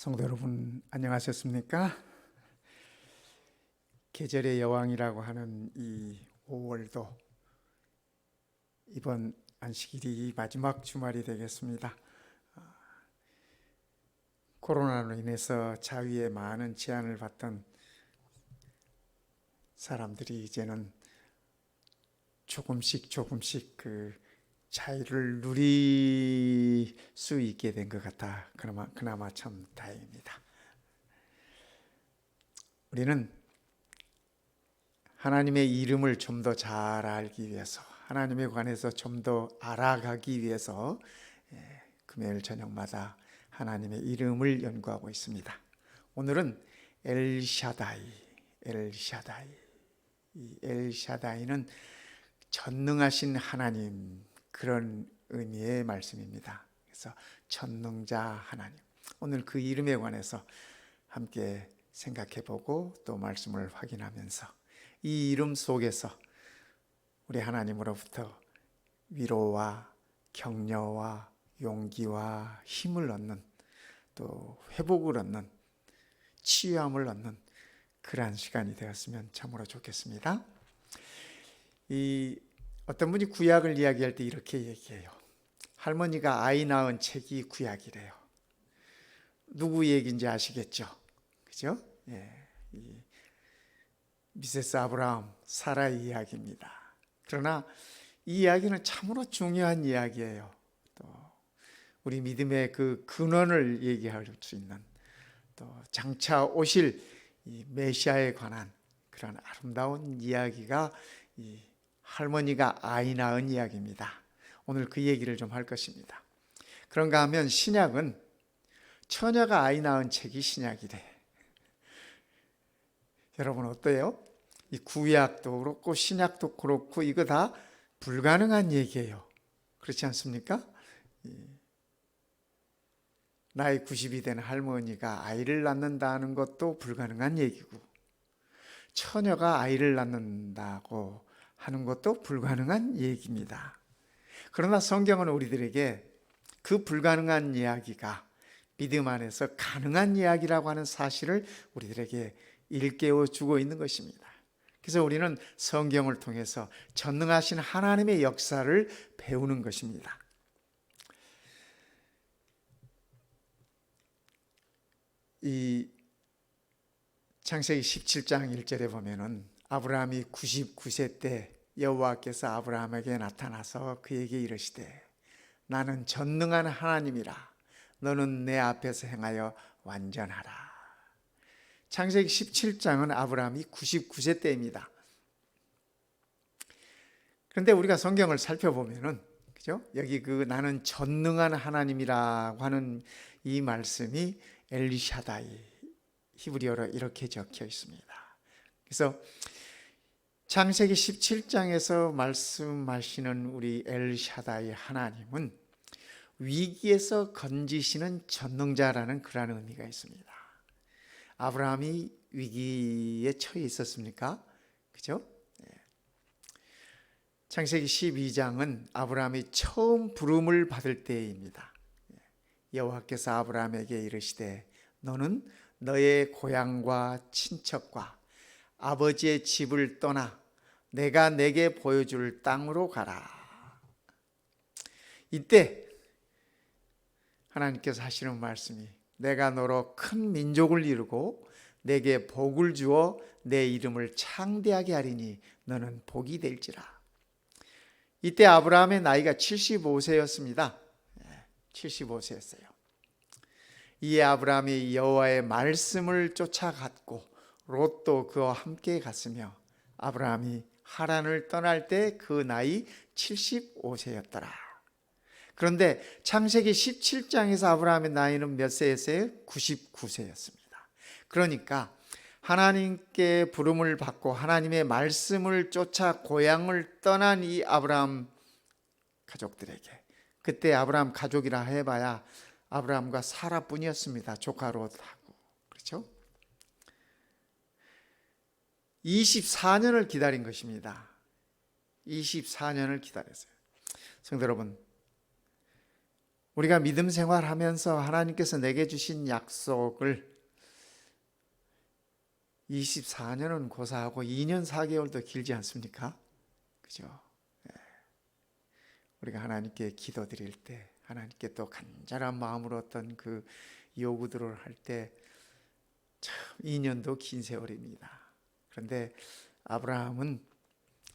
성도 여러분, 안녕하셨습니까? 계절의 여왕이라고 하는 이 5월도 이번 안식일이 마지막 주말이 되겠습니다. 코로나로 인해서 자위에 많은 제한을 받던 사람들이 이제는 조금씩 그 자유를 누릴 수 있게 된 것 같아 그나마 참 다행입니다. 우리는 하나님의 이름을 좀 더 잘 알기 위해서, 하나님에 관해서 좀 더 알아가기 위해서 금요일 저녁마다 하나님의 이름을 연구하고 있습니다. 오늘은 엘샤다이. 이 엘샤다이는 전능하신 하나님, 그런 의미의 말씀입니다. 그래서 전능자 하나님. 오늘 그 이름에 관해서 함께 생각해 보고 또 말씀을 확인하면서 이 이름 속에서 우리 하나님으로부터 위로와 격려와 용기와 힘을 얻는, 또 회복을 얻는, 치유함을 얻는 그러한 시간이 되었으면 참으로 좋겠습니다. 어떤 분이 구약을 이야기할 때 이렇게 얘기해요. 할머니가 아이 낳은 책이 구약이래요. 누구 얘기인지 아시겠죠? 그죠? 미세스 아브라함, 사라의 이야기입니다. 그러나 이 이야기는 참으로 중요한 이야기예요. 또 우리 믿음의 그 근원을 얘기할 수 있는, 또 장차 오실 이 메시아에 관한 그런 아름다운 이야기가 이 할머니가 아이 낳은 이야기입니다. 오늘 그 얘기를 좀 할 것입니다. 그런가 하면 신약은 처녀가 아이 낳은 책이 신약이래. 여러분 어때요? 이 구약도 그렇고 신약도 그렇고 이거 다 불가능한 얘기예요. 그렇지 않습니까? 나이 90이 된 할머니가 아이를 낳는다는 것도 불가능한 얘기고, 처녀가 아이를 낳는다고 하는 것도 불가능한 얘기입니다. 그러나 성경은 우리들에게 그 불가능한 이야기가 믿음 안에서 가능한 이야기라고 하는 사실을 우리들에게 일깨워 주고 있는 것입니다. 그래서 우리는 성경을 통해서 전능하신 하나님의 역사를 배우는 것입니다. 이 창세기 17장 1절에 보면은 아브라함이 99세 때 여호와께서 아브라함에게 나타나서 그에게 이르시되 나는 전능한 하나님이라 너는 내 앞에서 행하여 완전하라. 창세기 17장은 아브라함이 99세 때입니다. 그런데 우리가 성경을 살펴보면은, 그죠? 여기 그 나는 전능한 하나님이라고 하는 이 말씀이 엘샤다이, 히브리어로 이렇게 적혀 있습니다. 그래서 창세기 17장에서 말씀하시는 우리 엘샤다이 하나님은 위기에서 건지시는 전능자라는 그런 의미가 있습니다. 아브라함이 위기에 처해 있었습니까? 그죠? 창세기 12장은 아브라함이 처음 부름을 받을 때입니다. 여호와께서 아브라함에게 이르시되 너는 너의 고향과 친척과 아버지의 집을 떠나 내가 내게 보여줄 땅으로 가라. 이때 하나님께서 하시는 말씀이 내가 너로 큰 민족을 이루고 내게 복을 주어 내 이름을 창대하게 하리니 너는 복이 될지라. 이때 아브라함의 나이가 75세였습니다. 75세였어요. 이에 아브라함이 여호와의 말씀을 쫓아갔고 롯도 그와 함께 갔으며 아브라함이 하란을 떠날 때 그 나이 75세였더라. 그런데 창세기 17장에서 아브라함의 나이는 몇 세였어요? 99세였습니다. 그러니까 하나님께 부름을 받고 하나님의 말씀을 쫓아 고향을 떠난 이 아브라함 가족들에게, 그때 아브라함 가족이라 해봐야 아브라함과 사라뿐이었습니다. 조카 롯하고. 그렇죠? 24년을 기다린 것입니다. 24년을 기다렸어요. 성도 여러분, 우리가 믿음 생활하면서 하나님께서 내게 주신 약속을 24년은 고사하고 2년 4개월도 길지 않습니까? 그죠? 우리가 하나님께 기도드릴 때, 하나님께 또 간절한 마음으로 어떤 그 요구들을 할 때 참 2년도 긴 세월입니다. 그런데 아브라함은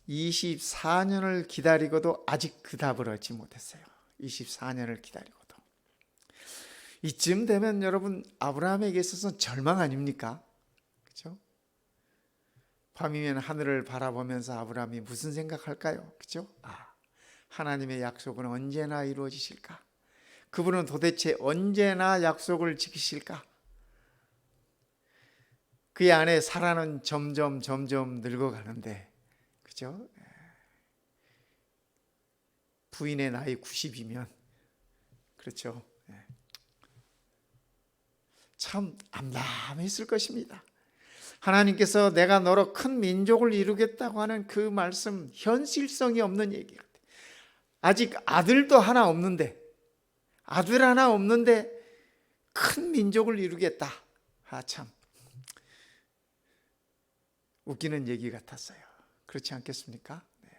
24년을 기다리고도 아직 그 답을 얻지 못했어요. 24년을 기다리고도. 이쯤 되면 여러분, 아브라함에게 있어서 절망 아닙니까? 그렇죠? 밤이면 하늘을 바라보면서 아브라함이 무슨 생각할까요? 그렇죠? 하나님의 약속은 언제나 이루어지실까? 그분은 도대체 언제나 약속을 지키실까? 그의 아내 사라는 점점 늙어가는데, 그죠? 부인의 나이 90이면, 그렇죠? 참 암담했을 것입니다. 하나님께서 내가 너로 큰 민족을 이루겠다고 하는 그 말씀, 현실성이 없는 얘기 같아요. 아직 아들도 하나 없는데, 아들 하나 없는데 큰 민족을 이루겠다. 참 웃기는 얘기 같았어요. 그렇지 않겠습니까? 네.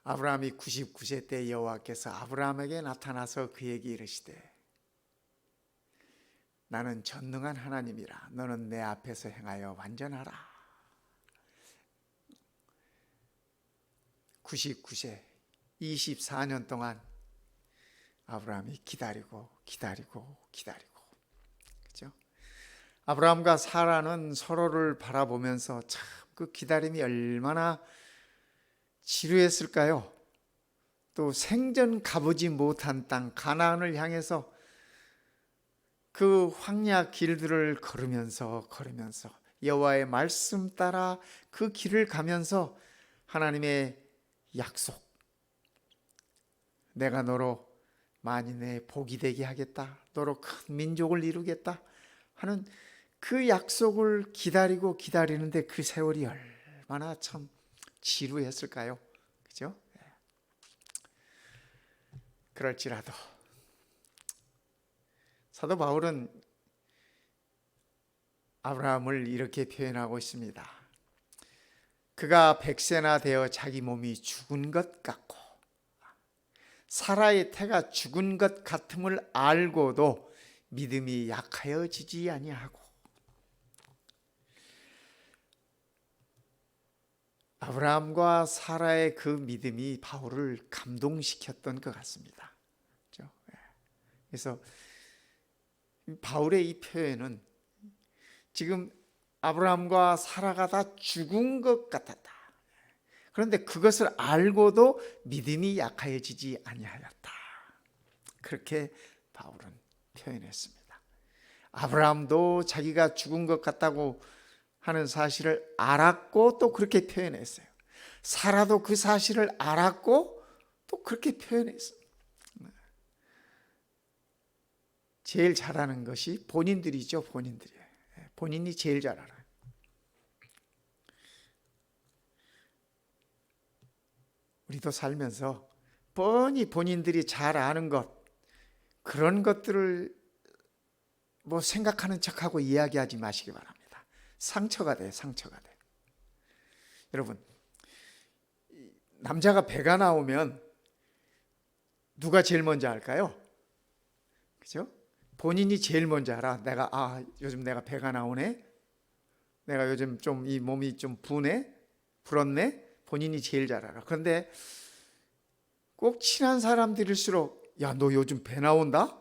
아브라함이 99세 때 여호와께서 아브라함에게 나타나서 그에게 이르시되 나는 전능한 하나님이라 너는 내 앞에서 행하여 완전하라. 99세 24년 동안 아브라함이 기다리고 그죠? 아브라함과 사라는 서로를 바라보면서 참 그 기다림이 얼마나 지루했을까요? 또 생전 가보지 못한 땅 가나안을 향해서 그 황야 길들을 걸으면서 여호와의 말씀 따라 그 길을 가면서 하나님의 약속, 내가 너로 만인의 복이 되게 하겠다, 너로 큰 민족을 이루겠다 하는 그 약속을 기다리는데 그 세월이 얼마나 참 지루했을까요? 그죠? 그럴지라도 사도 바울은 아브라함을 이렇게 표현하고 있습니다. 그가 100세나 되어 자기 몸이 죽은 것 같고 사라의 태가 죽은 것 같음을 알고도 믿음이 약하여지지 아니하고, 아브라함과 사라의 그 믿음이 바울을 감동시켰던 것 같습니다. 그렇죠? 그래서 바울의 이 표현은 지금 아브라함과 사라가 다 죽은 것 같았다. 그런데 그것을 알고도 믿음이 약해지지 아니하였다. 그렇게 바울은 표현했습니다. 아브라함도 자기가 죽은 것 같다고 하는 사실을 알았고 또 그렇게 표현했어요. 사라도 그 사실을 알았고 또 그렇게 표현했어요. 제일 잘하는 것이 본인들이죠. 본인이 제일 잘 알아요. 우리도 살면서 뻔히 본인들이 잘 아는 것, 그런 것들을 생각하는 척하고 이야기하지 마시기 바랍니다. 상처가 돼. 여러분, 남자가 배가 나오면 누가 제일 먼저 알까요? 그죠? 본인이 제일 먼저 알아. 요즘 내가 배가 나오네. 내가 요즘 좀 이 몸이 좀 불었네. 본인이 제일 잘 알아. 그런데 꼭 친한 사람들일수록 야, 너 요즘 배 나온다?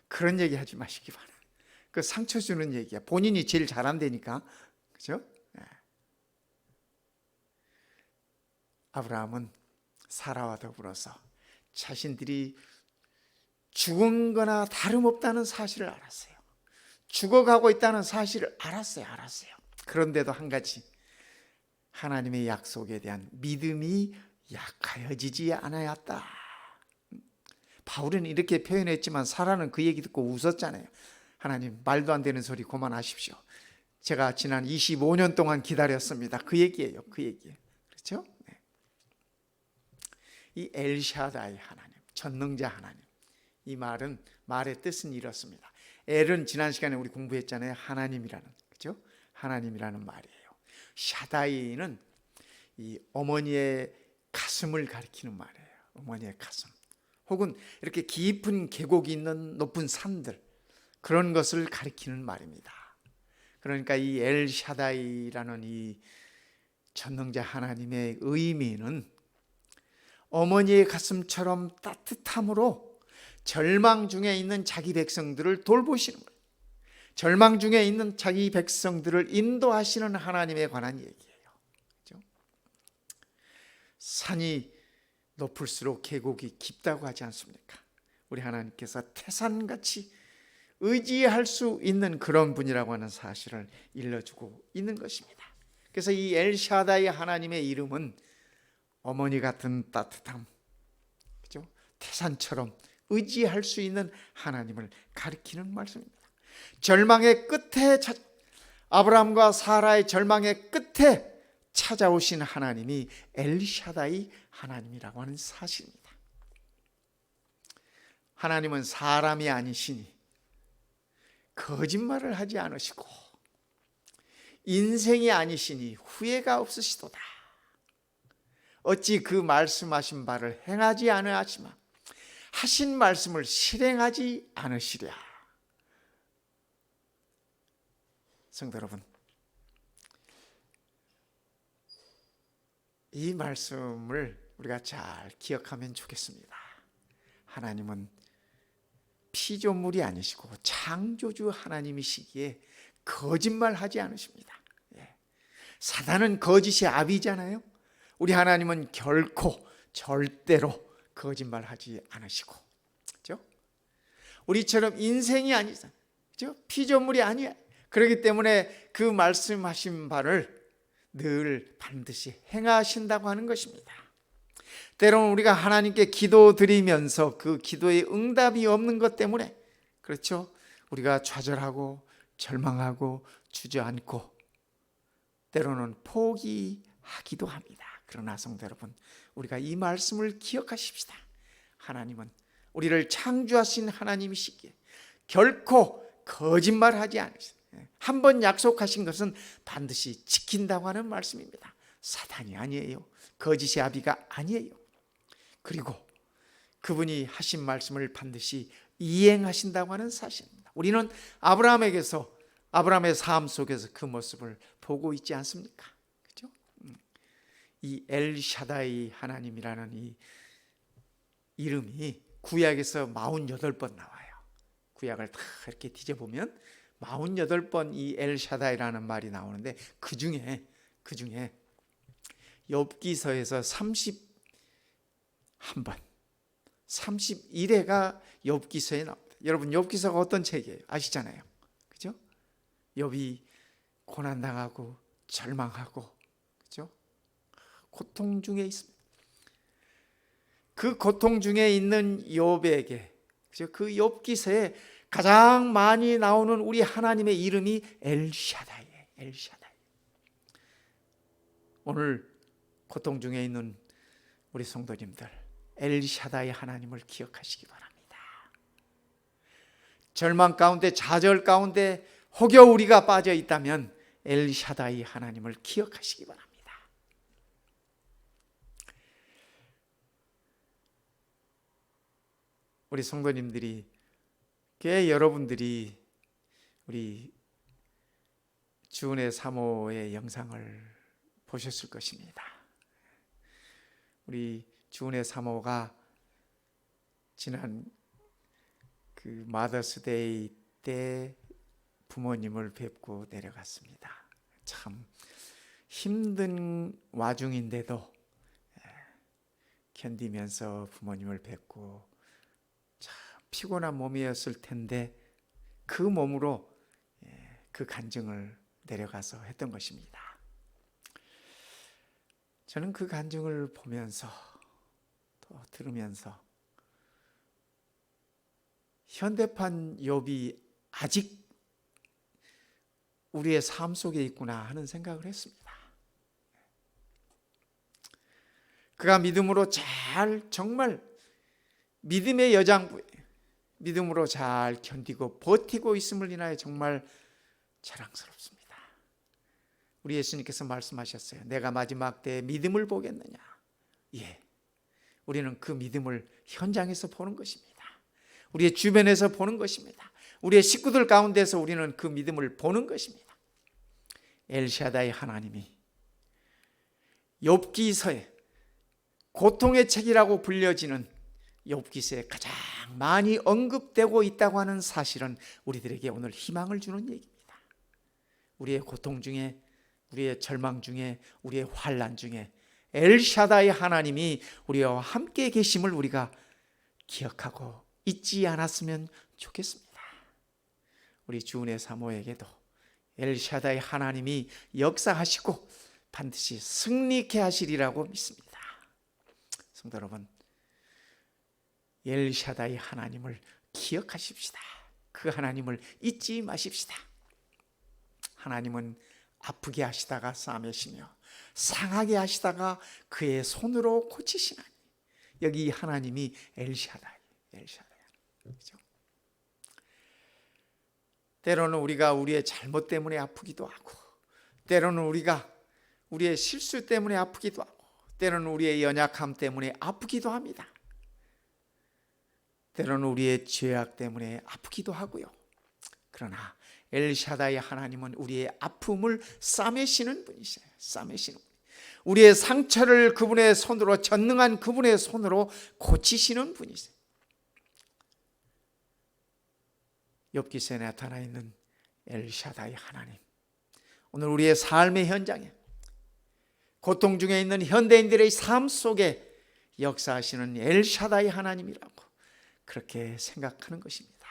그런 얘기 하지 마시기 바랍니다. 그 상처 주는 얘기야. 본인이 제일 잘한다니까. 그죠? 네. 아브라함은 사라와 더불어서 자신들이 죽은 거나 다름없다는 사실을 알았어요. 죽어가고 있다는 사실을 알았어요. 그런데도 한 가지, 하나님의 약속에 대한 믿음이 약하여지지 않았다. 바울은 이렇게 표현했지만 사라는 그 얘기 듣고 웃었잖아요. 하나님, 말도 안 되는 소리 그만하십시오. 제가 지난 25년 동안 기다렸습니다. 그 얘기예요. 그렇죠? 네. 이 엘샤다이 하나님, 전능자 하나님. 이 말의 뜻은 이렇습니다. 엘은 지난 시간에 우리 공부했잖아요. 하나님이라는, 그죠? 하나님이라는 말이에요. 샤다이는 이 어머니의 가슴을 가리키는 말이에요. 어머니의 가슴. 혹은 이렇게 깊은 계곡이 있는 높은 산들, 그런 것을 가리키는 말입니다. 그러니까 이 엘샤다이라는 이 전능자 하나님의 의미는 어머니의 가슴처럼 따뜻함으로 절망 중에 있는 자기 백성들을 돌보시는 거예요. 절망 중에 있는 자기 백성들을 인도하시는 하나님에 관한 얘기예요. 그렇죠? 산이 높을수록 계곡이 깊다고 하지 않습니까? 우리 하나님께서 태산같이 의지할 수 있는 그런 분이라고 하는 사실을 일러주고 있는 것입니다. 그래서 이 엘샤다이 하나님의 이름은 어머니 같은 따뜻함, 그죠? 태산처럼 의지할 수 있는 하나님을 가리키는 말씀입니다. 절망의 끝에 아브라함과 사라의 절망의 끝에 찾아오신 하나님이 엘샤다이 하나님이라고 하는 사실입니다. 하나님은 사람이 아니시니 거짓말을 하지 않으시고 인생이 아니시니 후회가 없으시도다. 어찌 그 말씀하신 바를 행하지 않으시마 하신 말씀을 실행하지 않으시랴. 성도 여러분, 이 말씀을 우리가 잘 기억하면 좋겠습니다. 하나님은 피조물이 아니시고 창조주 하나님이시기에 거짓말하지 않으십니다. 사단은 거짓의 아비잖아요. 우리 하나님은 결코 절대로 거짓말하지 않으시고, 그렇죠? 우리처럼 인생이 아니잖아요. 그렇죠? 피조물이 아니야. 그렇기 때문에 그 말씀하신 바를 늘 반드시 행하신다고 하는 것입니다. 때로는 우리가 하나님께 기도드리면서 그 기도에 응답이 없는 것 때문에, 그렇죠? 우리가 좌절하고 절망하고 주저앉고 때로는 포기하기도 합니다. 그러나 성도 여러분, 우리가 이 말씀을 기억하십시다. 하나님은 우리를 창조하신 하나님이시기에 결코 거짓말하지 않으십니다. 한번 약속하신 것은 반드시 지킨다고 하는 말씀입니다. 사단이 아니에요. 거짓의 아비가 아니에요. 그리고 그분이 하신 말씀을 반드시 이행하신다고 하는 사실입니다. 우리는 아브라함의 삶 속에서 그 모습을 보고 있지 않습니까? 그렇죠? 이 엘샤다이 하나님이라는 이 이름이 구약에서 48번 나와요. 구약을 다 이렇게 뒤져보면 48번 이 엘샤다이라는 말이 나오는데 그 중에 욥기서에서 31번, 31회가 욥기서에 나옵니다. 여러분, 욥기서가 어떤 책이에요? 아시잖아요. 그죠? 욥이 고난당하고 절망하고, 그죠? 고통 중에 있습니다. 그 고통 중에 있는 욥에게, 그죠? 그 욥기서에 가장 많이 나오는 우리 하나님의 이름이 엘샤다이예요. 엘샤다이. 오늘 고통 중에 있는 우리 성도님들, 엘샤다이 하나님을 기억하시기 바랍니다. 절망 가운데, 좌절 가운데 혹여 우리가 빠져 있다면 엘샤다이 하나님을 기억하시기 바랍니다. 우리 성도님들이, 여러분들이 우리 주은혜 사모의 영상을 보셨을 것입니다. 우리 주은혜 사모가 지난 그 마더스데이 때 부모님을 뵙고 내려갔습니다. 참 힘든 와중인데도 견디면서 부모님을 뵙고 참 피곤한 몸이었을 텐데 그 몸으로 그 간증을 내려가서 했던 것입니다. 저는 그 간증을 보면서 또 들으면서 현대판 욥이 아직 우리의 삶 속에 있구나 하는 생각을 했습니다. 그가 믿음으로 잘, 정말 믿음의 여장부에 믿음으로 잘 견디고 버티고 있음을 인하여 정말 자랑스럽습니다. 우리 예수님께서 말씀하셨어요. 내가 마지막 때에 믿음을 보겠느냐? 예, 우리는 그 믿음을 현장에서 보는 것입니다. 우리의 주변에서 보는 것입니다. 우리의 식구들 가운데서 우리는 그 믿음을 보는 것입니다. 엘샤다이 하나님이 욥기서에 고통의 책이라고 불려지는 욥기서에 가장 많이 언급되고 있다고 하는 사실은 우리들에게 오늘 희망을 주는 얘기입니다. 우리의 고통 중에, 우리의 절망 중에, 우리의 환난 중에 엘샤다이 하나님이 우리와 함께 계심을 우리가 기억하고 잊지 않았으면 좋겠습니다. 우리 주은혜 사모에게도 엘샤다이 하나님이 역사하시고 반드시 승리케 하시리라고 믿습니다. 성도 여러분, 엘샤다이 하나님을 기억하십시다. 그 하나님을 잊지 마십시다. 하나님은 아프게 하시다가 싸매시며 상하게 하시다가 그의 손으로 고치시나니, 여기 하나님이 엘샤다이. 그렇죠? 때로는 우리가 우리의 잘못 때문에 아프기도 하고, 때로는 우리가 우리의 실수 때문에 아프기도 하고, 때로는 우리의 연약함 때문에 아프기도 합니다. 때로는 우리의 죄악 때문에 아프기도 하고요. 그러나 엘샤다이 하나님은 우리의 아픔을 싸매시는 분이세요. 싸매시는 분. 우리의 상처를 그분의 손으로, 전능한 그분의 손으로 고치시는 분이세요. 욥기서에 나타나 있는 엘샤다이 하나님, 오늘 우리의 삶의 현장에, 고통 중에 있는 현대인들의 삶 속에 역사하시는 엘샤다이 하나님이라고 그렇게 생각하는 것입니다.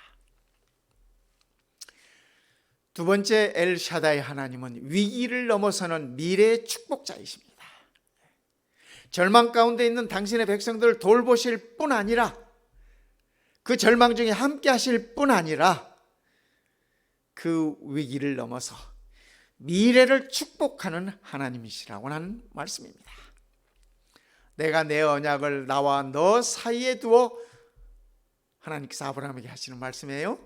두 번째, 엘샤다이 하나님은 위기를 넘어서는 미래의 축복자이십니다. 절망 가운데 있는 당신의 백성들을 돌보실 뿐 아니라, 그 절망 중에 함께 하실 뿐 아니라 그 위기를 넘어서 미래를 축복하는 하나님이시라고 하는 말씀입니다. 내가 내 언약을 나와 너 사이에 두어, 하나님께서 아브라함에게 하시는 말씀이에요.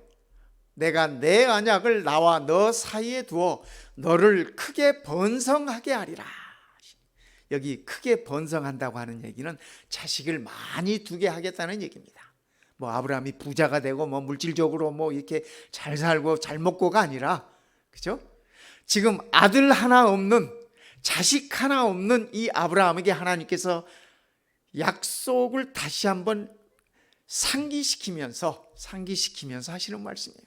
내가 내 언약을 나와 너 사이에 두어 너를 크게 번성하게 하리라. 여기 크게 번성한다고 하는 얘기는 자식을 많이 두게 하겠다는 얘기입니다. 뭐 아브라함이 부자가 되고 뭐 물질적으로 뭐 이렇게 잘 살고 잘 먹고가 아니라, 그죠? 지금 아들 하나 없는, 자식 하나 없는 이 아브라함에게 하나님께서 약속을 다시 한번 상기시키면서 하시는 말씀이에요.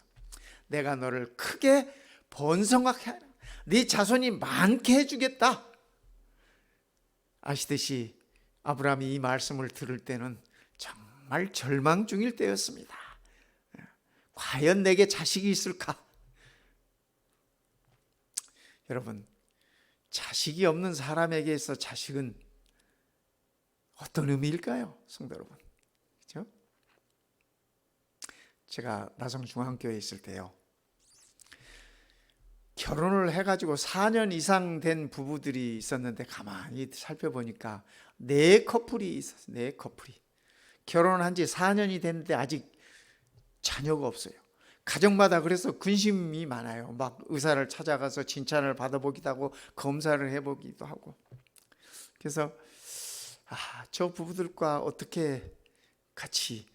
내가 너를 크게 번성하게 하라. 네 자손이 많게 해주겠다. 아시듯이 아브라함이 이 말씀을 들을 때는 정말 절망 중일 때였습니다. 과연 내게 자식이 있을까? 여러분, 자식이 없는 사람에게서 자식은 어떤 의미일까요? 성도 여러분, 그렇죠? 제가 나성중앙교회에 있을 때요, 결혼을 해가지고 4년 이상 된 부부들이 있었는데 가만히 살펴보니까 4커플이 있었어요. 4커플이 결혼한 지 4년이 됐는데 아직 자녀가 없어요. 가정마다 그래서 근심이 많아요. 막 의사를 찾아가서 진찰을 받아보기도 하고 검사를 해보기도 하고. 그래서 저 부부들과 어떻게 같이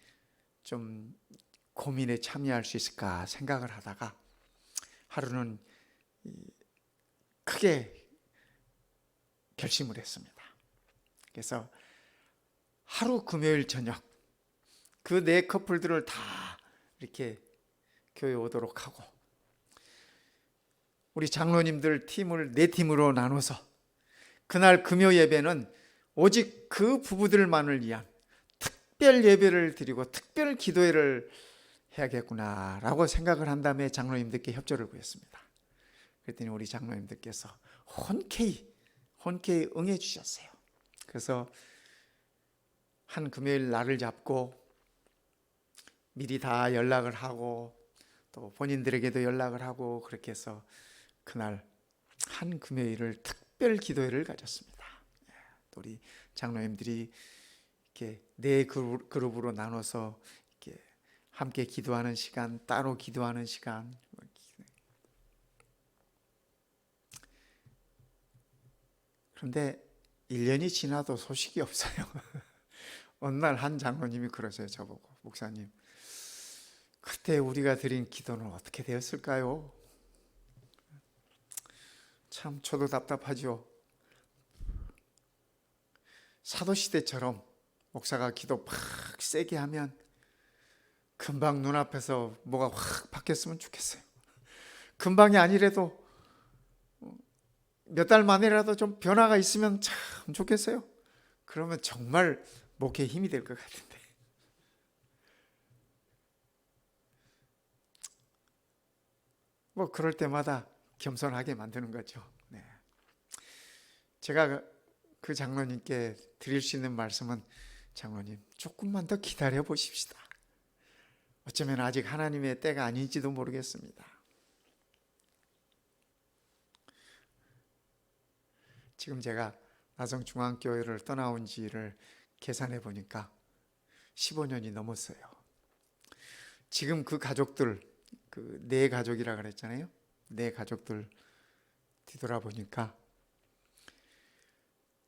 좀 고민에 참여할 수 있을까 생각을 하다가 하루는 크게 결심을 했습니다. 그래서 하루 금요일 저녁 그 4커플들을 다 이렇게 교회 오도록 하고, 우리 장로님들 팀을 4팀으로 나눠서 그날 금요 예배는 오직 그 부부들만을 위한 특별 예배를 드리고 특별 기도회를 해야겠구나라고 생각을 한 다음에 장로님들께 협조를 구했습니다. 그랬더니 우리 장로님들께서 흔쾌히 응해 주셨어요. 그래서 한 금요일 날을 잡고 미리 다 연락을 하고 또 본인들에게도 연락을 하고, 그렇게 해서 그날 한 금요일을 특별 기도회를 가졌습니다. 우리 장로님들이 이렇게 네 그룹으로 나눠서 이렇게 함께 기도하는 시간, 따로 기도하는 시간. 그런데 1년이 지나도 소식이 없어요. 어느 날 한 장로님이 그러세요. 저보고, 목사님, 그때 우리가 드린 기도는 어떻게 되었을까요? 참 저도 답답하죠. 사도시대처럼 목사가 기도 팍 세게 하면 금방 눈앞에서 뭐가 확 바뀌었으면 좋겠어요. 금방이 아니라도 몇 달 만이라도 좀 변화가 있으면 참 좋겠어요. 그러면 정말 목회에 힘이 될 것 같은데. 뭐 그럴 때마다 겸손하게 만드는 거죠. 네. 제가 그 장로님께 드릴 수 있는 말씀은, 장로님 조금만 더 기다려 보십시다. 어쩌면 아직 하나님의 때가 아닌지도 모르겠습니다. 지금 제가 나성중앙교회를 떠나온 지를 계산해 보니까 15년이 넘었어요. 지금 그 가족들, 그 네 가족이라 그랬잖아요. 네 가족들 뒤돌아보니까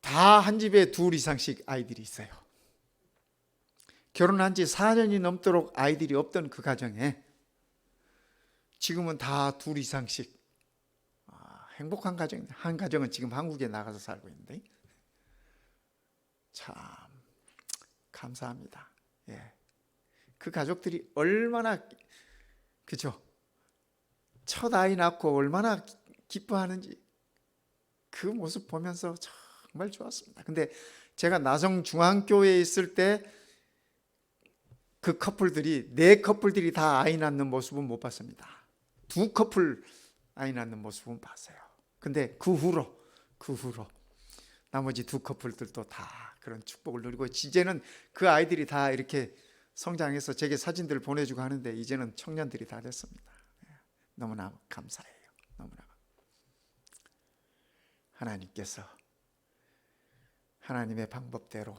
다 한 집에 둘 이상씩 아이들이 있어요. 결혼한 지 4년이 넘도록 아이들이 없던 그 가정에 지금은 다 둘 이상씩, 행복한 가정. 한 가정은 지금 한국에 나가서 살고 있는데 참 감사합니다. 예. 그 가족들이 얼마나, 그죠? 첫 아이 낳고 얼마나 기뻐하는지 그 모습 보면서 정말 좋았습니다. 근데 제가 나성중앙교회에 있을 때 그 커플들이, 네 커플들이 다 아이 낳는 모습은 못 봤습니다. 두 커플 아이 낳는 모습은 봤어요. 근데 그 후로 나머지 두 커플들도 다 그런 축복을 누리고, 이제는 그 아이들이 다 이렇게 성장해서 제게 사진들을 보내주고 하는데 이제는 청년들이 다 됐습니다. 너무나 감사해요. 너무나. 하나님께서 하나님의 방법대로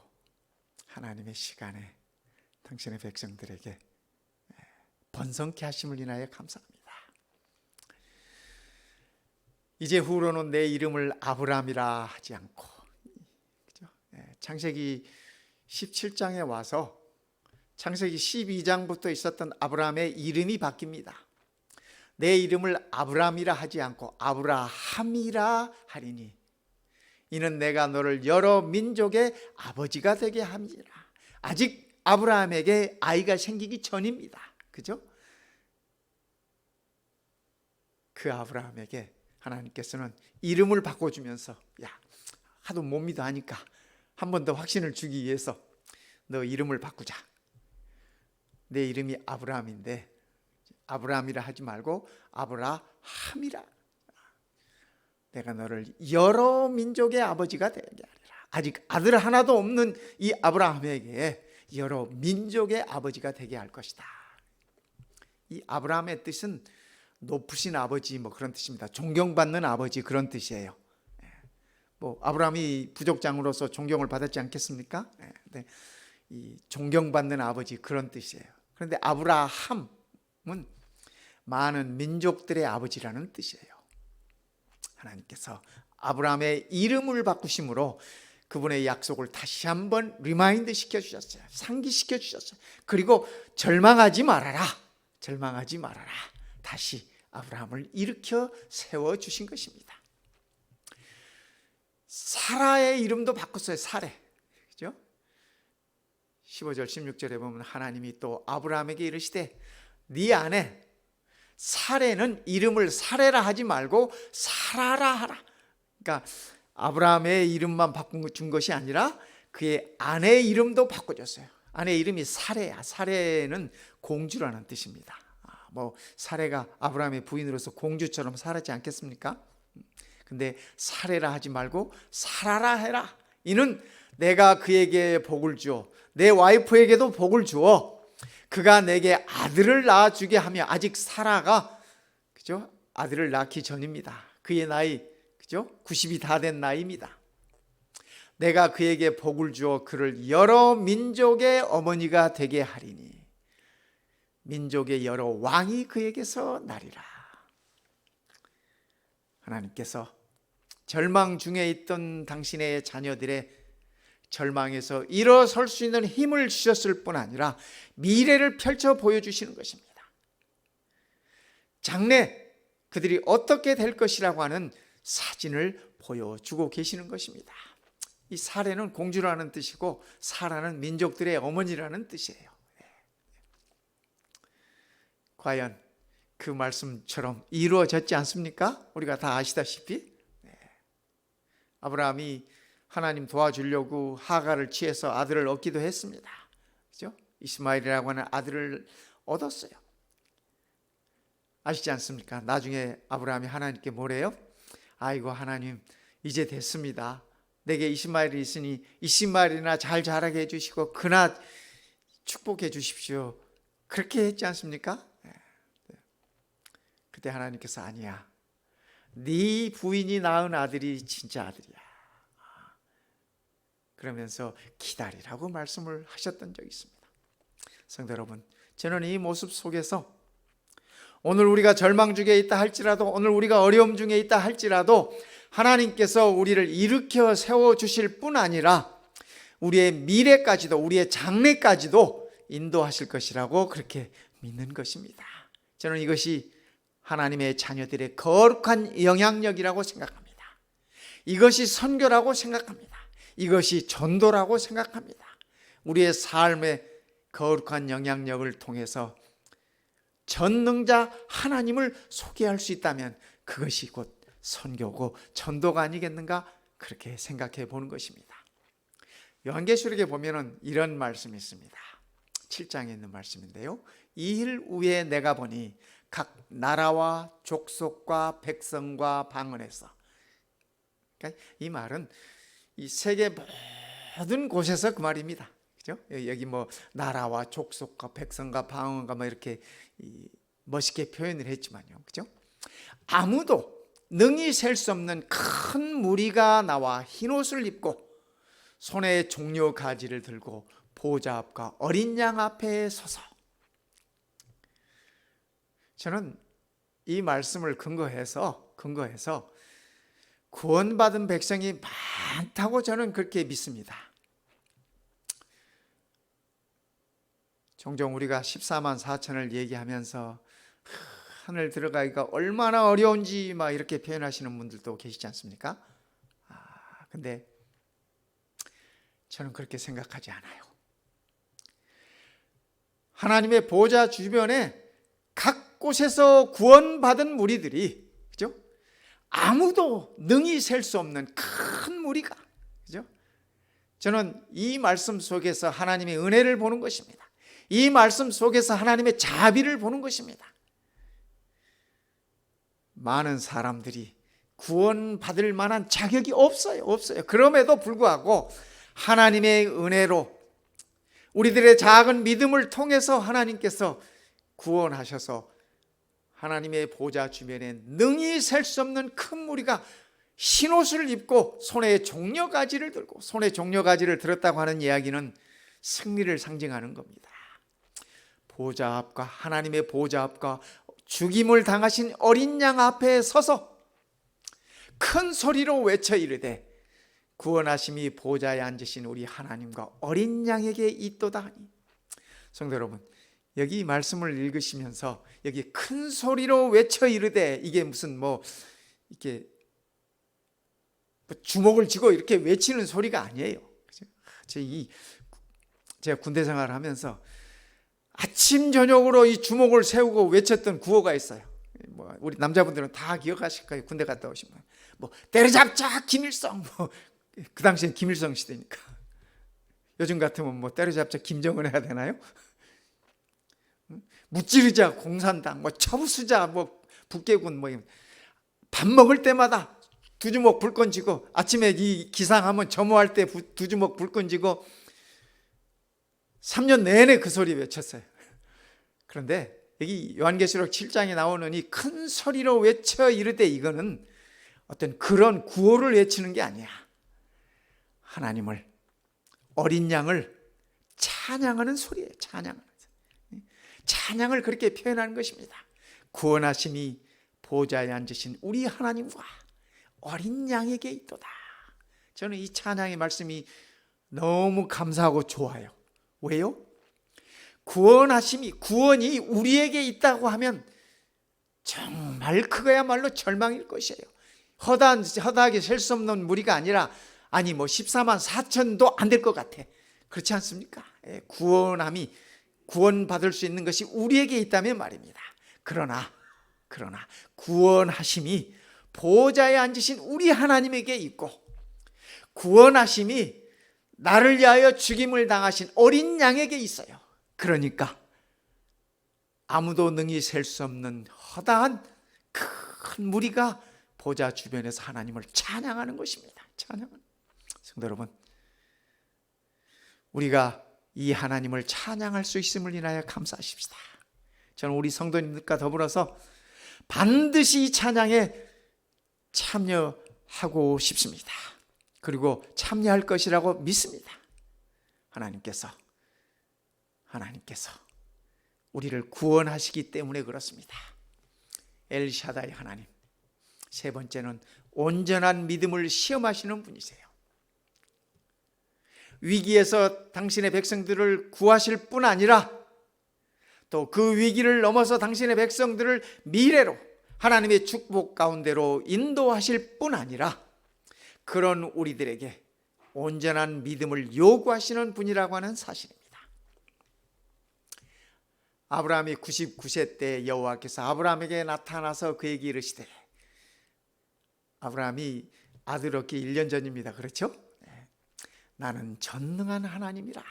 하나님의 시간에 당신의 백성들에게 번성케 하심을 인하여 감사합니다. 이제 후로는 내 이름을 아브라함이라 하지 않고, 그죠? 창세기 17장에 와서 창세기 12장부터 있었던 아브라함의 이름이 바뀝니다. 내 이름을 아브라함이라 하지 않고 아브라함이라 하리니 이는 내가 너를 여러 민족의 아버지가 되게 함이라. 아직 아브라함에게 아이가 생기기 전입니다. 그죠? 그 아브라함에게 하나님께서는 이름을 바꿔주면서, 야, 하도 못 믿어 하니까 한 번 더 확신을 주기 위해서 너 이름을 바꾸자. 내 이름이 아브라함인데 아브라함이라 하지 말고 아브라함이라. 내가 너를 여러 민족의 아버지가 되게 하리라. 아직 아들 하나도 없는 이 아브라함에게 여러 민족의 아버지가 되게 할 것이다. 이 아브라함의 뜻은 높으신 아버지, 뭐 그런 뜻입니다. 존경받는 아버지, 그런 뜻이에요. 뭐 아브라함이 부족장으로서 존경을 받았지 않겠습니까? 네. 이 존경받는 아버지, 그런 뜻이에요. 그런데 아브라함은 많은 민족들의 아버지라는 뜻이에요. 하나님께서 아브라함의 이름을 바꾸심으로 그분의 약속을 다시 한번 리마인드 시켜주셨어요. 상기시켜 주셨어요. 그리고 절망하지 말아라. 다시 아브라함을 일으켜 세워주신 것입니다. 사라의 이름도 바꿨어요. 사레. 그죠? 15절 16절에 보면 하나님이 또 아브라함에게 이르시되 네 아내 사레는 이름을 사레라 하지 말고 사라라 하라. 그러니까 아브라함의 이름만 바꾼 것이 아니라 그의 아내의 이름도 바꿔줬어요. 아내 이름이 사레야. 사레는 공주라는 뜻입니다. 뭐 사레가 아브라함의 부인으로서 공주처럼 살았지 않겠습니까? 근데 사레라 하지 말고 사라라 해라. 이는 내가 그에게 복을 주어 내 와이프에게도 복을 주어 그가 내게 아들을 낳아주게 하며, 아직 사라가, 그죠? 아들을 낳기 전입니다. 그의 나이, 그죠? 90이 다 된 나이입니다. 내가 그에게 복을 주어 그를 여러 민족의 어머니가 되게 하리니 민족의 여러 왕이 그에게서 나리라. 하나님께서 절망 중에 있던 당신의 자녀들의 절망에서 일어설 수 있는 힘을 주셨을 뿐 아니라 미래를 펼쳐 보여주시는 것입니다. 장래 그들이 어떻게 될 것이라고 하는 사진을 보여주고 계시는 것입니다. 이 사레는 공주라는 뜻이고 사라는 민족들의 어머니라는 뜻이에요. 과연 그 말씀처럼 이루어졌지 않습니까? 우리가 다 아시다시피 아브라함이 하나님 도와주려고 하갈을 취해서 아들을 얻기도 했습니다. 그죠? 이스마엘이라고 하는 아들을 얻었어요. 아시지 않습니까? 나중에 아브라함이 하나님께 뭐래요? 아이고 하나님 이제 됐습니다. 내게 이스마엘이 있으니 이스마엘이나 잘 자라게 해주시고 그나 축복해 주십시오. 그렇게 했지 않습니까? 그때 하나님께서 아니야. 네 부인이 낳은 아들이 진짜 아들이야. 그러면서 기다리라고 말씀을 하셨던 적이 있습니다. 성도 여러분, 저는 이 모습 속에서 오늘 우리가 절망 중에 있다 할지라도 오늘 우리가 어려움 중에 있다 할지라도 하나님께서 우리를 일으켜 세워주실 뿐 아니라 우리의 미래까지도 우리의 장래까지도 인도하실 것이라고 그렇게 믿는 것입니다. 저는 이것이 하나님의 자녀들의 거룩한 영향력이라고 생각합니다. 이것이 선교라고 생각합니다. 이것이 전도라고 생각합니다. 우리의 삶의 거룩한 영향력을 통해서 전능자 하나님을 소개할 수 있다면 그것이 곧 선교고 전도가 아니겠는가 그렇게 생각해 보는 것입니다. 요한계시록에 보면은 이런 말씀이 있습니다. 7장에 있는 말씀인데요. 이 일 후에 내가 보니 각 나라와 족속과 백성과 방언에서, 그러니까 이 말은 이 세계 모든 곳에서 그 말입니다. 그죠? 여기 뭐 나라와 족속과 백성과 방언과 뭐 이렇게 멋있게 표현을 했지만요. 그죠? 아무도 능히 셀 수 없는 큰 무리가 나와 흰옷을 입고 손에 종려 가지를 들고 보좌 앞과 어린 양 앞에 서서, 저는 이 말씀을 근거해서 구원받은 백성이 많다고 저는 그렇게 믿습니다. 종종 우리가 14만 4천을 얘기하면서 하늘 들어가기가 얼마나 어려운지 막 이렇게 표현하시는 분들도 계시지 않습니까? 근데 저는 그렇게 생각하지 않아요. 하나님의 보좌 주변에 각 곳에서 구원받은 무리들이, 그죠? 아무도 능히 셀 수 없는 큰 무리가, 그죠? 저는 이 말씀 속에서 하나님의 은혜를 보는 것입니다. 이 말씀 속에서 하나님의 자비를 보는 것입니다. 많은 사람들이 구원받을 만한 자격이 없어요. 그럼에도 불구하고 하나님의 은혜로 우리들의 작은 믿음을 통해서 하나님께서 구원하셔서 하나님의 보좌 주변에 능히 셀 수 없는 큰 무리가 흰옷을 입고 손에 종려가지를 들고, 손에 종려가지를 들었다고 하는 이야기는 승리를 상징하는 겁니다. 보좌 앞과 하나님의 보좌 앞과 죽임을 당하신 어린 양 앞에 서서 큰 소리로 외쳐 이르되 구원하심이 보좌에 앉으신 우리 하나님과 어린 양에게 있도다 하니. 성도 여러분, 여기 말씀을 읽으시면서 여기 큰 소리로 외쳐 이르되, 이게 무슨 이렇게 주먹을 쥐고 이렇게 외치는 소리가 아니에요. 제가 군대 생활을 하면서 아침 저녁으로 이 주먹을 세우고 외쳤던 구호가 있어요. 우리 남자분들은 다 기억하실 거예요. 군대 갔다 오시면 때려잡자 김일성, 그 당시엔 김일성 시대니까. 요즘 같으면 때려잡자 김정은 해야 되나요? 무찌르자 공산당, 쳐부수자 북계군, 밥 먹을 때마다 두 주먹 불끈 쥐고, 아침에 이 기상하면 점호할 때 두 주먹 불끈 쥐고 3년 내내 그 소리 외쳤어요. 그런데 여기 요한계시록 7장에 나오는 이 큰 소리로 외쳐 이르되, 이거는 어떤 그런 구호를 외치는 게 아니야. 하나님을, 어린 양을 찬양하는 소리예요. 찬양을 그렇게 표현하는 것입니다. 구원하심이 보좌에 앉으신 우리 하나님과 어린 양에게 있도다. 저는 이 찬양의 말씀이 너무 감사하고 좋아요. 왜요? 구원이 우리에게 있다고 하면 정말 그거야말로 절망일 것이에요. 허다하게 셀 수 없는 무리가 아니라 14만 4천도 안 될 것 같아. 그렇지 않습니까? 구원받을 수 있는 것이 우리에게 있다면 말입니다. 그러나 구원하심이 보좌에 앉으신 우리 하나님에게 있고, 구원하심이 나를 위하여 죽임을 당하신 어린 양에게 있어요. 그러니까 아무도 능히 셀 수 없는 허다한 큰 무리가 보좌 주변에서 하나님을 찬양하는 것입니다. 성도 여러분, 우리가 이 하나님을 찬양할 수 있음을 인하여 감사하십시다. 저는 우리 성도님들과 더불어서 반드시 이 찬양에 참여하고 싶습니다. 그리고 참여할 것이라고 믿습니다. 하나님께서 우리를 구원하시기 때문에 그렇습니다. 엘샤다이 하나님, 세 번째는 온전한 믿음을 시험하시는 분이세요. 위기에서 당신의 백성들을 구하실 뿐 아니라 또 그 위기를 넘어서 당신의 백성들을 미래로 하나님의 축복 가운데로 인도하실 뿐 아니라 그런 우리들에게 온전한 믿음을 요구하시는 분이라고 하는 사실입니다. 아브라함이 99세 때 여호와께서 아브라함에게 나타나서 그에게 이르시되, 아브라함이 아들 얻기 1년 전입니다. 그렇죠? 나는 전능한 하나님이라.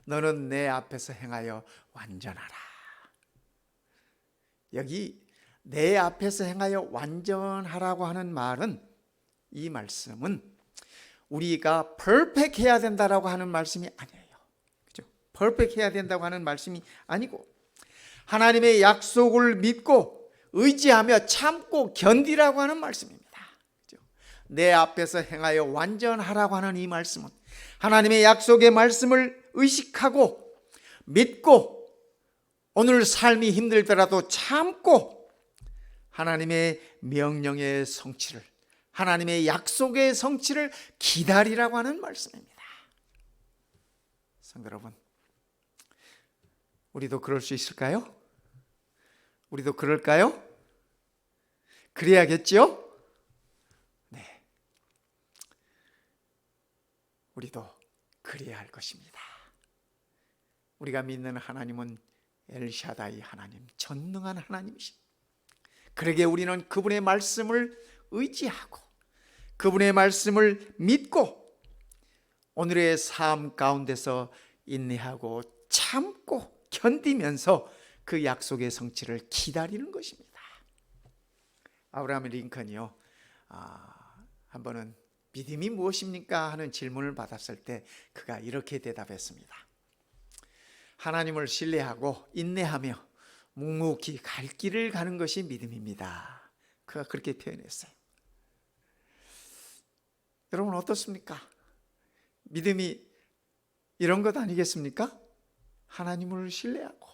너는 내 앞에서 행하여 완전하라. 여기 내 앞에서 행하여 완전하라고 하는 말은, 이 말씀은 우리가 퍼펙트 해야 된다라고 하는 말씀이 아니에요. 그죠? 퍼펙트 해야 된다고 하는 말씀이 아니고, 하나님의 약속을 믿고 의지하며 참고 견디라고 하는 말씀입니다. 그죠? 내 앞에서 행하여 완전하라고 하는 이 말씀은 하나님의 약속의 말씀을 의식하고 믿고 오늘 삶이 힘들더라도 참고 하나님의 명령의 성취를, 하나님의 약속의 성취를 기다리라고 하는 말씀입니다. 성도 여러분, 우리도 그럴 수 있을까요? 우리도 그럴까요? 그래야겠죠? 네, 우리도 그래야 할 것입니다. 우리가 믿는 하나님은 엘샤다이 하나님, 전능한 하나님이십니다. 그러기에 우리는 그분의 말씀을 의지하고 그분의 말씀을 믿고 오늘의 삶 가운데서 인내하고 참고 견디면서 그 약속의 성취를 기다리는 것입니다. 아브라함 링컨이요, 한 번은 믿음이 무엇입니까? 하는 질문을 받았을 때 그가 이렇게 대답했습니다. 하나님을 신뢰하고 인내하며 묵묵히 갈 길을 가는 것이 믿음입니다. 그가 그렇게 표현했어요. 여러분 어떻습니까? 믿음이 이런 것 아니겠습니까? 하나님을 신뢰하고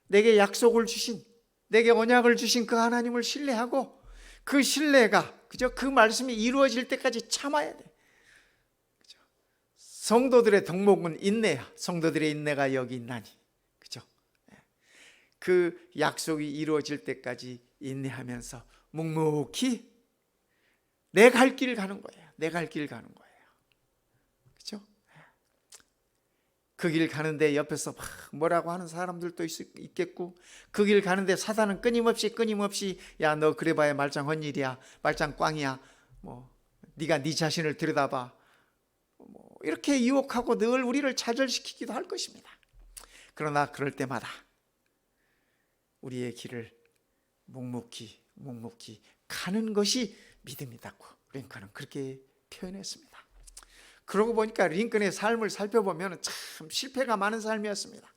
내게 약속을 주신, 내게 언약을 주신 그 하나님을 신뢰하고 그 신뢰가 그 말씀이 이루어질 때까지 참아야 돼. 그죠? 성도들의 덕목은 인내야. 성도들의 인내가 여기 있나니. 그죠? 그 약속이 이루어질 때까지 인내하면서 묵묵히 내 갈 길을 가는 거예요. 내 갈 길을 가는 거예요. 그죠? 그 길 가는데 옆에서 막 뭐라고 하는 사람들도 있겠고, 그 길 가는데 사단은 끊임없이 야, 너 그래봐야 말짱 헛일이야, 말짱 꽝이야, 네가 네 자신을 들여다봐, 이렇게 유혹하고 늘 우리를 좌절시키기도 할 것입니다. 그러나 그럴 때마다 우리의 길을 묵묵히 가는 것이 믿음이다고 링컨은 그렇게 표현했습니다. 그러고 보니까 링컨의 삶을 살펴보면 참 실패가 많은 삶이었습니다.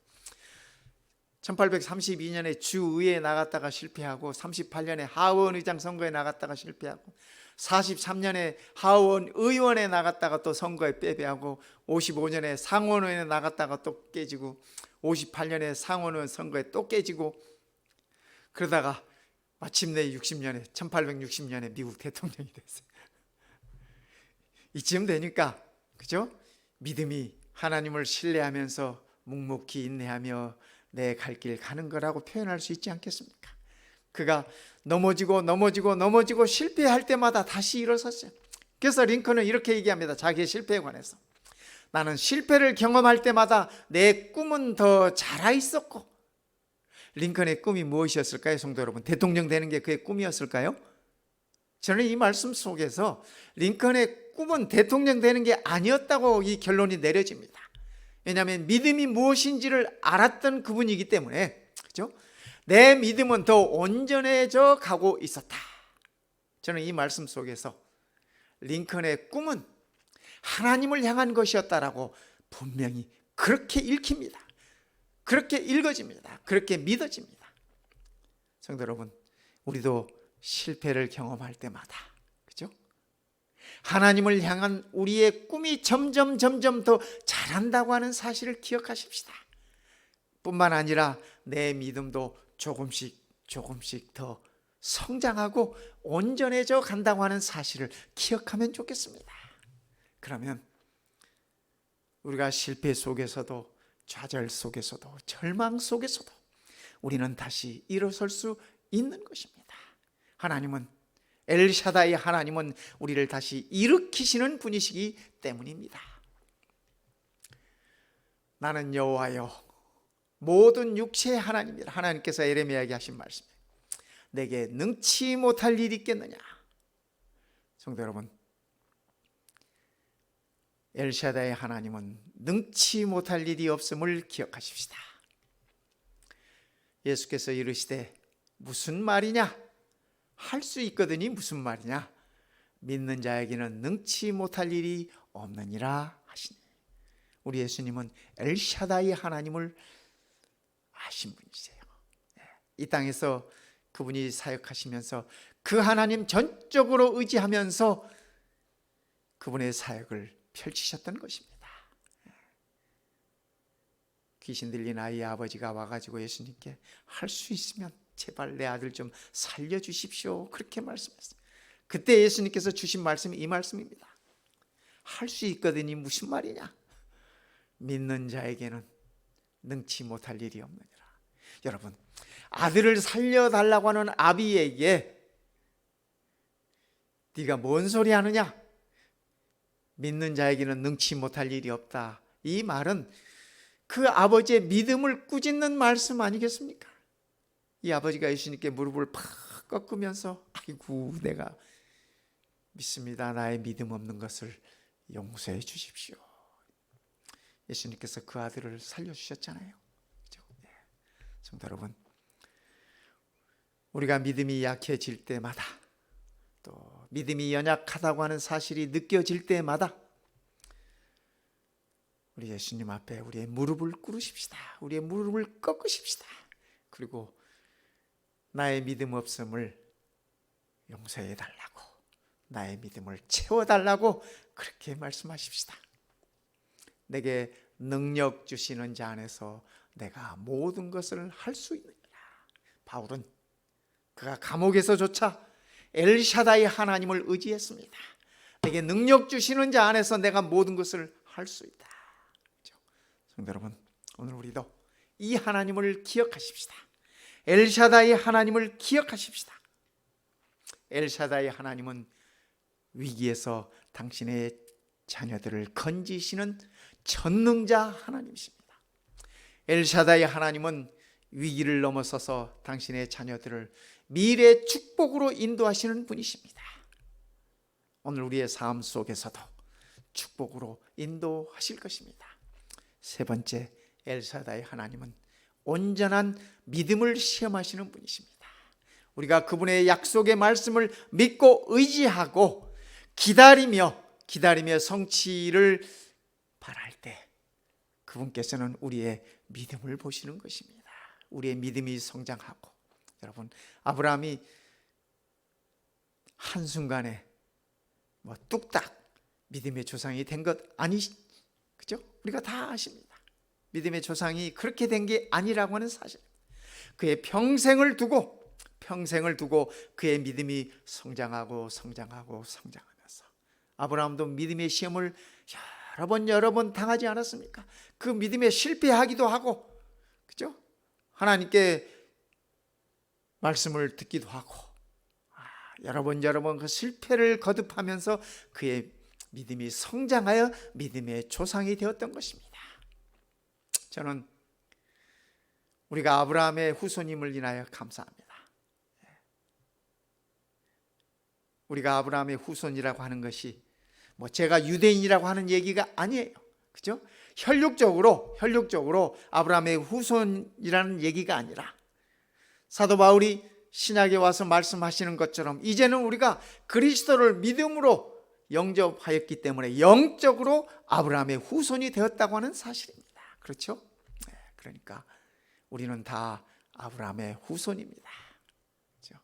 1832년에 주의회에 나갔다가 실패하고, 38년에 하원 의장 선거에 나갔다가 실패하고, 43년에 하원 의원에 나갔다가 또 선거에 패배하고 55년에 상원의원에 나갔다가 또 깨지고 58년에 상원의원 선거에 또 깨지고 그러다가 마침내 1860년에 미국 대통령이 됐어요. 이쯤 되니까 그죠? 믿음이 하나님을 신뢰하면서 묵묵히 인내하며 내 갈 길 가는 거라고 표현할 수 있지 않겠습니까? 그가 넘어지고 실패할 때마다 다시 일어섰어요. 그래서 링컨은 이렇게 얘기합니다. 자기의 실패에 관해서. 나는 실패를 경험할 때마다 내 꿈은 더 자라 있었고. 링컨의 꿈이 무엇이었을까요, 성도 여러분? 대통령 되는 게 그의 꿈이었을까요? 저는 이 말씀 속에서 링컨의 꿈은 대통령 되는 게 아니었다고 이 결론이 내려집니다. 왜냐하면 믿음이 무엇인지를 알았던 그분이기 때문에, 그죠? 내 믿음은 더 온전해져 가고 있었다. 저는 이 말씀 속에서 링컨의 꿈은 하나님을 향한 것이었다라고 분명히 그렇게 읽힙니다. 그렇게 읽어집니다. 그렇게 믿어집니다. 성도 여러분, 우리도 실패를 경험할 때마다, 그죠? 하나님을 향한 우리의 꿈이 점점 더 자란다고 하는 사실을 기억하십시다. 뿐만 아니라 내 믿음도 조금씩 더 성장하고 온전해져 간다고 하는 사실을 기억하면 좋겠습니다. 그러면 우리가 실패 속에서도 좌절 속에서도 절망 속에서도 우리는 다시 일어설 수 있는 것입니다. 하나님은 엘샤다이 하나님은 우리를 다시 일으키시는 분이시기 때문입니다. 나는 여호와여 모든 육체의 하나님이라. 하나님께서 예레미야에게 하신 말씀이에요. 내게 능치 못할 일이 있겠느냐. 성도 여러분, 엘샤다의 하나님은 능치 못할 일이 없음을 기억하십시다. 예수께서 이르시되 무슨 말이냐? 할 수 있거든이 무슨 말이냐? 믿는 자에게는 능치 못할 일이 없느니라 하시니. 우리 예수님은 엘샤다이 하나님을 아신 분이세요. 이 땅에서 그분이 사역하시면서 그 하나님 전적으로 의지하면서 그분의 사역을 펼치셨던 것입니다. 귀신 들린 아이의 아버지가 와가지고 예수님께 할 수 있으면 제발 내 아들 좀 살려주십시오, 그렇게 말씀했어요. 그때 예수님께서 주신 말씀이 이 말씀입니다. 할 수 있거든이 무슨 말이냐? 믿는 자에게는 능치 못할 일이 없느니라. 여러분, 아들을 살려달라고 하는 아비에게 네가 뭔 소리 하느냐? 믿는 자에게는 능치 못할 일이 없다. 이 말은 그 아버지의 믿음을 꾸짖는 말씀 아니겠습니까? 이 아버지가 예수님께 무릎을 팍 꺾으면서 아이고 내가 믿습니다. 나의 믿음 없는 것을 용서해 주십시오. 예수님께서 그 아들을 살려주셨잖아요. 그렇죠? 네. 성도 여러분, 우리가 믿음이 약해질 때마다 또 믿음이 연약하다고 하는 사실이 느껴질 때마다 우리 예수님 앞에 우리의 무릎을 꿇으십시다. 우리의 무릎을 꺾으십시다. 그리고 나의 믿음 없음을 용서해 달라고, 나의 믿음을 채워달라고 그렇게 말씀하십시다. 내게 능력 주시는 자 안에서 내가 모든 것을 할 수 있느니라. 바울은 그가 감옥에서조차 엘샤다이 하나님을 의지했습니다. 내게 능력 주시는 자 안에서 내가 모든 것을 할 수 있다. 성도 여러분, 오늘 우리도 이 하나님을 기억하십시다. 엘샤다이 하나님을 기억하십시다. 엘샤다이 하나님은 위기에서 당신의 자녀들을 건지시는 전능자 하나님이십니다. 엘샤다이 하나님은 위기를 넘어서서 당신의 자녀들을 미래 축복으로 인도하시는 분이십니다. 오늘 우리의 삶 속에서도 축복으로 인도하실 것입니다. 세 번째, 엘샤다이 하나님은 온전한 믿음을 시험하시는 분이십니다. 우리가 그분의 약속의 말씀을 믿고 의지하고 기다리며 성취를 바랄 때 그분께서는 우리의 믿음을 보시는 것입니다. 우리의 믿음이 성장하고, 여러분, 아브라함이 한순간에 뭐 뚝딱 믿음의 조상이 된 것 그죠? 우리가 다 아십니다. 믿음의 조상이 그렇게 된 게 아니라고 하는 사실. 그의 평생을 두고 그의 믿음이 성장하면서 아브라함도 믿음의 시험을 여러 번 당하지 않았습니까? 그 믿음에 실패하기도 하고, 그죠? 하나님께 말씀을 듣기도 하고, 여러 번 그 실패를 거듭하면서 그의 믿음이 성장하여 믿음의 조상이 되었던 것입니다. 저는 우리가 아브라함의 후손임을 인하여 감사합니다. 우리가 아브라함의 후손이라고 하는 것이 뭐 제가 유대인이라고 하는 얘기가 아니에요. 그죠? 혈육적으로 아브라함의 후손이라는 얘기가 아니라 사도 바울이 신약에 와서 말씀하시는 것처럼 이제는 우리가 그리스도를 믿음으로 영접하였기 때문에 영적으로 아브라함의 후손이 되었다고 하는 사실입니다. 그렇죠? 그러니까 우리는 다 아브라함의 후손입니다. 그렇죠?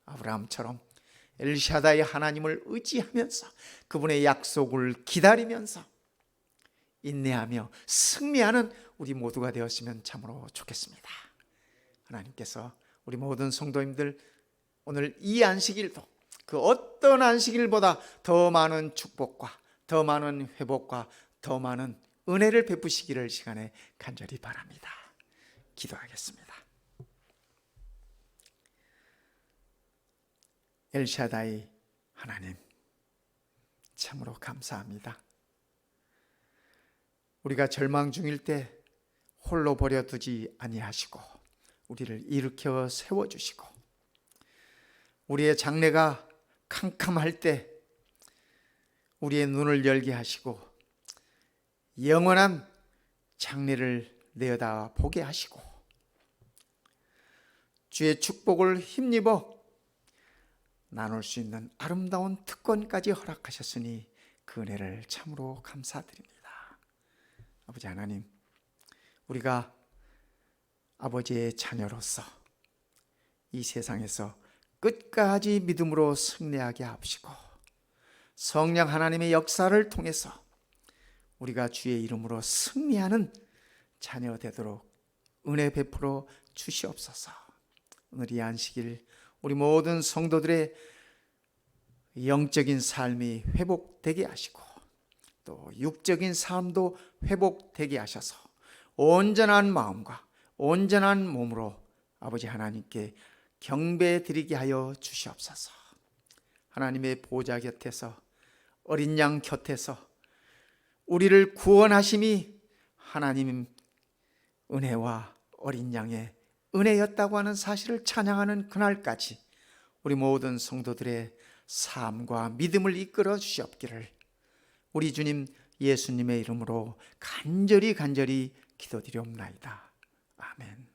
아브라함처럼 엘샤다의 하나님을 의지하면서 그분의 약속을 기다리면서 인내하며 승리하는 우리 모두가 되었으면 참으로 좋겠습니다. 하나님께서 우리 모든 성도님들 오늘 이 안식일도 그 어떤 안식일보다 더 많은 축복과 더 많은 회복과 더 많은 은혜를 베푸시기를 시간에 간절히 바랍니다. 기도하겠습니다. 엘샤다이 하나님, 참으로 감사합니다. 우리가 절망 중일 때 홀로 버려두지 아니하시고 우리를 일으켜 세워주시고, 우리의 장래가 캄캄할 때 우리의 눈을 열게 하시고 영원한 장래를 내어다 보게 하시고 주의 축복을 힘입어 나눌 수 있는 아름다운 특권까지 허락하셨으니 그 은혜를 참으로 감사드립니다. 아버지 하나님, 우리가 아버지의 자녀로서 이 세상에서 끝까지 믿음으로 승리하게 하시고 성령 하나님의 역사를 통해서 우리가 주의 이름으로 승리하는 자녀 되도록 은혜 베풀어 주시옵소서. 오늘 이 안식일 우리 모든 성도들의 영적인 삶이 회복되게 하시고 또 육적인 삶도 회복되게 하셔서 온전한 마음과 온전한 몸으로 아버지 하나님께 경배 드리게 하여 주시옵소서. 하나님의 보좌 곁에서, 어린 양 곁에서 우리를 구원하심이 하나님 은혜와 어린 양의 은혜였다고 하는 사실을 찬양하는 그날까지 우리 모든 성도들의 삶과 믿음을 이끌어 주시옵기를 우리 주님 예수님의 이름으로 간절히 기도드리옵나이다. 아멘.